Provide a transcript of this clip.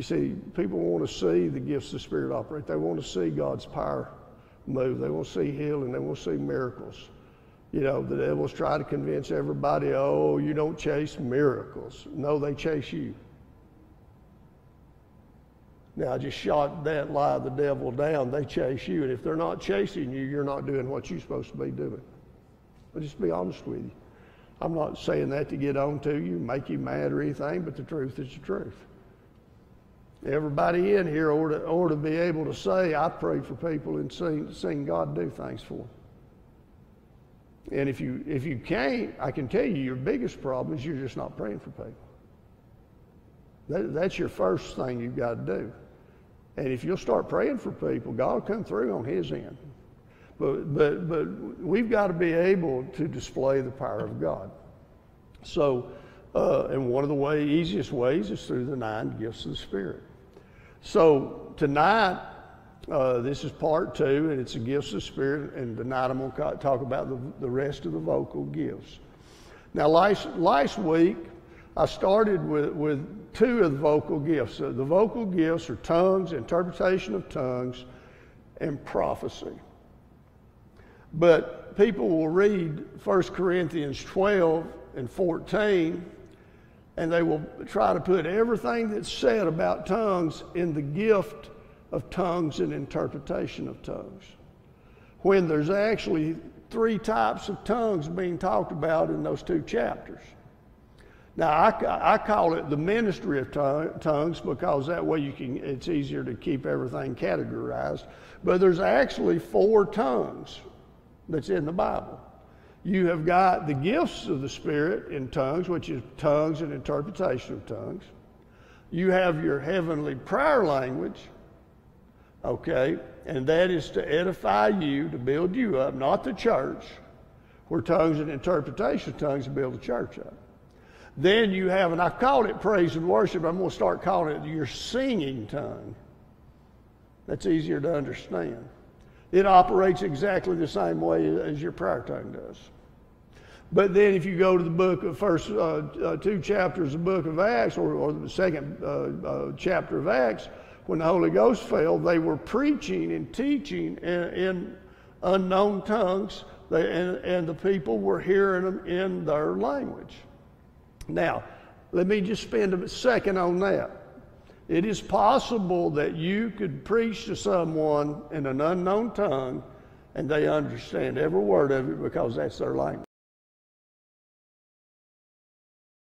see, people want to see the gifts of the Spirit operate. They want to see God's power move. They want to see healing. They want to see miracles. You know, the devil's trying to convince everybody, oh, you don't chase miracles. No, they chase you. Now, I just shot that lie of the devil down. They chase you. And if they're not chasing you, you're not doing what you're supposed to be doing. I'll just be honest with you. I'm not saying that to get on to you, make you mad or anything, but the truth is the truth. Everybody in here ought to be able to say, I prayed for people and seen God do things for them. And if you can't, I can tell you your biggest problem is you're just not praying for people. That's your first thing you've got to do. And if you'll start praying for people, God will come through on His end. But we've got to be able to display the power of God. So, and one of the easiest ways is through the 9 gifts of the Spirit. So tonight, this is part 2, and it's the gifts of the Spirit, and tonight I'm going to talk about the rest of the vocal gifts. Now, last week, I started with 2 of the vocal gifts. The vocal gifts are tongues, interpretation of tongues, and prophecy. But people will read 1 Corinthians 12 and 14, and they will try to put everything that's said about tongues in the gift of tongues and interpretation of tongues, when there's actually 3 types of tongues being talked about in those 2 chapters. Now, I call it the ministry of tongues because that way it's easier to keep everything categorized. But there's actually 4 tongues that's in the Bible. You have got the gifts of the Spirit in tongues, which is tongues and interpretation of tongues. You have your heavenly prayer language, okay, and that is to edify you, to build you up, not the church, where tongues and interpretation of tongues build the church up. Then you have, and I've called it praise and worship, I'm going to start calling it your singing tongue. That's easier to understand. It operates exactly the same way as your prayer tongue does. But then if you go to the book of first 2 chapters of the book of Acts, or the second chapter of Acts, when the Holy Ghost fell, they were preaching and teaching in unknown tongues, and the people were hearing them in their language. Now, let me just spend a second on that. It is possible that you could preach to someone in an unknown tongue and they understand every word of it because that's their language.